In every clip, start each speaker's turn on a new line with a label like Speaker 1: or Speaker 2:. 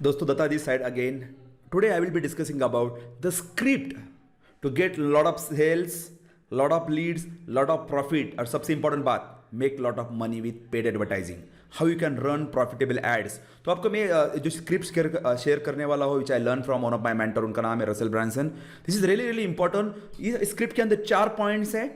Speaker 1: दोस्तों Dutta this side again. Today I will be discussing about the script to get lot of sales, lot of leads, lot of profit और सबसे important बात make lot of money with paid advertising. How you can run profitable ads. तो आपको मैं जो script share करने वाला हो which I learn from one of my mentor, उनका नाम है Russell Branson. This is really important. इस स्क्रिप्ट के अंदर 4 पॉइंट्स है.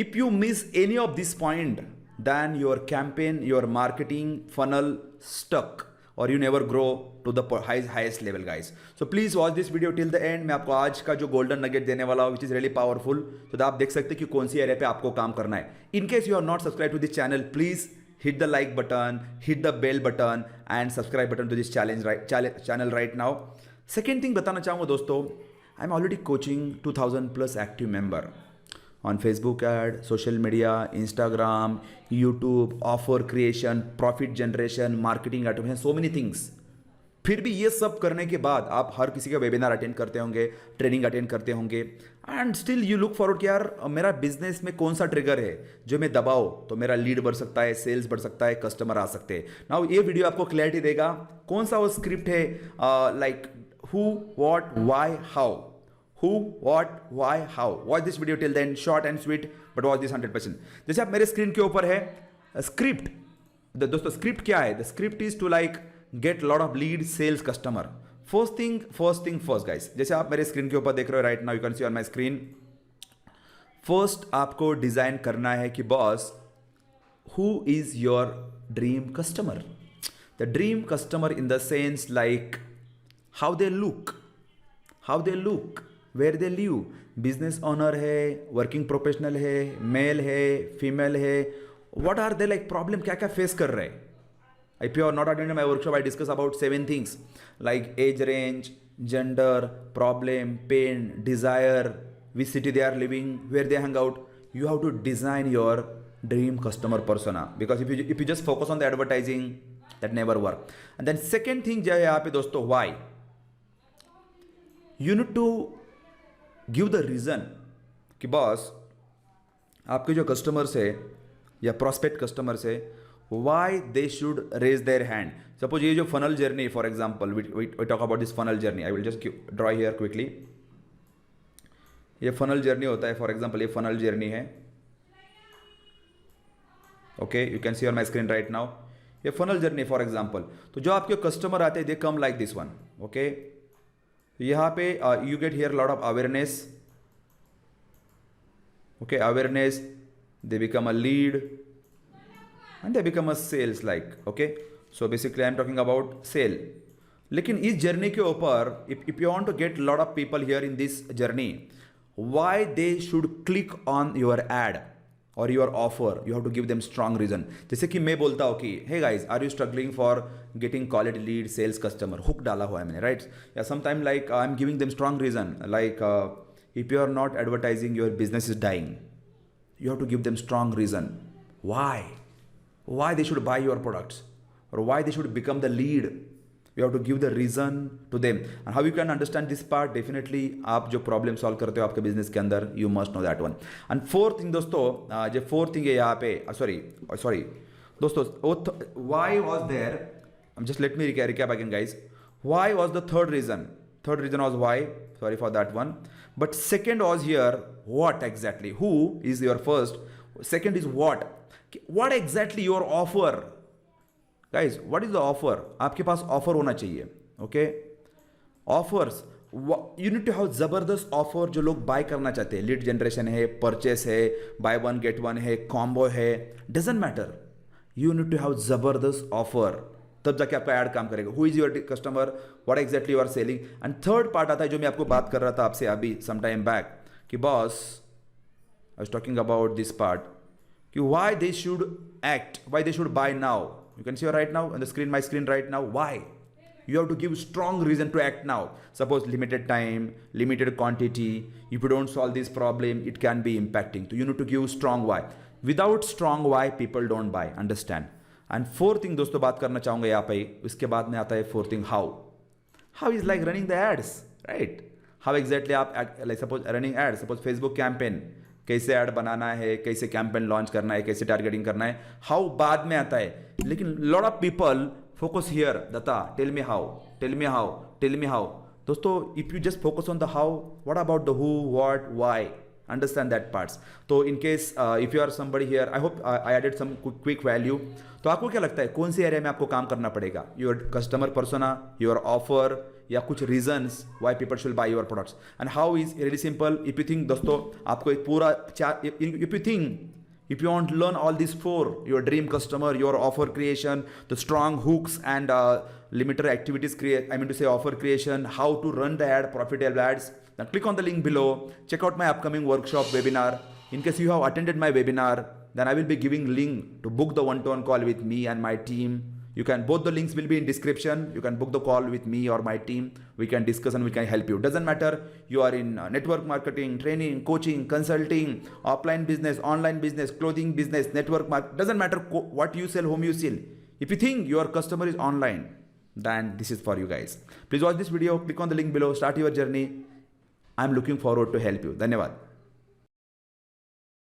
Speaker 1: If you miss any of this point, then your campaign, your marketing funnel stuck. और you never grow to the highest level guys. So please watch this video till the end. मैं आपको आज का जो golden nugget देने वाला हूँ which is really powerful. तो आप देख सकते हैं कि कौन सी एरिया पे आपको काम करना है. In case you are not subscribe to this channel, please hit the like button, hit the bell button and subscribe button to this channel right now. Second thing बताना चाहूँगा दोस्तों, I'm already coaching 2000 plus active member on Facebook ad, social media, Instagram, YouTube, offer creation, profit generation, marketing automation, so many things. फिर भी ये सब करने के बाद आप हर किसी का वेबिनार अटेंड करते होंगे, ट्रेनिंग अटेंड करते होंगे and still you look forward कि यार मेरा बिजनेस में कौन सा ट्रिगर है जो मैं दबाओ तो मेरा लीड बढ़ सकता है, सेल्स बढ़ सकता है, कस्टमर आ सकते हैं. नाउ ये वीडियो आपको क्लैरिटी देगा कौन सा वो स्क्रिप्ट है. Like who, what, why, how. Who, what, why, how. Watch this video till then, short and sweet, but watch this 100%. जैसे आप मेरे स्क्रीन के ऊपर है स्क्रिप्ट. दोस्तों स्क्रिप्ट क्या है? The script is to like get lot of lead, sales, customer. First thing first guys. जैसे आप मेरे स्क्रीन के ऊपर देख रहे हो right now, you can see on my screen. First आपको डिजाइन करना है कि boss who is your dream customer. The dream customer in the sense like how they look, where they live. Business owner है, working professional है, male है, female है, what are they like problem, क्या क्या face कर रहे हैं. If you are not attending my workshop, I discuss about 7 things like age range, gender, problem, pain, desire, which city they are living, where they hang out. You have to design your dream customer persona because if you just focus on the advertising that never work. And then second thing जो है यहाँ पे दोस्तों, why. You need to give the reason कि boss आपके जो customers है या प्रॉस्पेक्ट कस्टमर्स है why they should raise their hand. Suppose ये जो funnel journey, for example we talk about this funnel journey. I will just draw here quickly. ये funnel journey होता है. फॉर एग्जाम्पल ये फनल जर्नी है. Okay, you can see on my screen right now. ये funnel journey for example. तो जो आपके customer आते हैं they come like this one. Okay, यहाँ पे you get here lot of awareness. Okay, awareness, they become a lead and they become a sales like. Okay, so basically I am talking about sale. लेकिन इस journey के ऊपर if you want to get lot of people here in this journey, why they should click on your ad और your offer, you have to give them strong reason. जैसे कि मैं बोलता हूँ कि hey guys, are you struggling for getting quality lead, sales, customer, hook डाला हुआ है मैंने, राइट. या sometime like I am giving them strong reason like if you are not advertising your business is dying, you have to give them strong reason why they should buy your products or why they should become the lead. You have to give the reason to them. And how you can understand this part, definitely आप जो problem solve करते हो आपके business के अंदर, you must know that one. And fourth thing दोस्तों, जो fourth thing है यहाँ पे, sorry दोस्तों, why was there, just let me recap again guys. Why was the third reason was why, sorry for that one. But second was here what exactly. Who is your first, second is what exactly your offer. Guys, what is the offer? आपके पास offer होना चाहिए. Okay, offers, you need to have जबरदस्त offer जो लोग buy करना चाहते हैं. Lead generation है, परचेस है, बाय वन गेट वन है, कॉम्बो है, doesn't matter. You need to have जबरदस्त ऑफर, तब जाके आपका ऐड काम करेगा. Who is your customer, what exactly you are selling. And third part आता है जो मैं आपको बात कर रहा था आपसे अभी सम टाइम बैक कि boss I was talking about this part कि why they should act, why they should buy now. You can see right now on the screen, my screen right now. Why you have to give strong reason to act now. Suppose limited time, limited quantity, if you don't solve this problem it can be impacting. So you need to give strong why. Without strong why people don't buy, understand. And fourth thing दोस्तों बात करना चाहूँगा यहाँ पे, उसके बाद में आता है fourth thing, how is like running the ads, right. How exactly आप like suppose running ad, suppose Facebook campaign, कैसे ऐड बनाना है, कैसे कैंपेन लॉन्च करना है, कैसे टारगेटिंग करना है, हाउ बाद में आता है. लेकिन lot of people focus here, Datta, tell me how, tell me how, tell me how. दोस्तों, if you just focus on the how, what about the who, what, why? Understand that parts. तो in case if you are somebody here, I hope I added some quick value. तो आपको क्या लगता है कौन सी area में आपको काम करना पड़ेगा? Your customer persona, your offer, या कुछ reasons why people should buy your products. And how is really simple. If you think दोस्तों आपको एक पूरा if you think, if you want to learn all these four, your dream customer, your offer creation, the strong hooks and limiter activities create, I mean to say offer creation, how to run the ad, profitable ads, then click on the link below, check out my upcoming workshop webinar. In case you have attended my webinar, then I will be giving link to book the one-to-one call with me and my team. You can, both the links will be in description. You can book the call with me or my team. We can discuss and we can help you. Doesn't matter you are in network marketing, training, coaching, consulting, offline business, online business, clothing business, network marketing. Doesn't matter what you sell, whom you sell. If you think your customer is online, then this is for you guys. Please watch this video. Click on the link below. Start your journey. I'm looking forward to help you. Dhanyavad.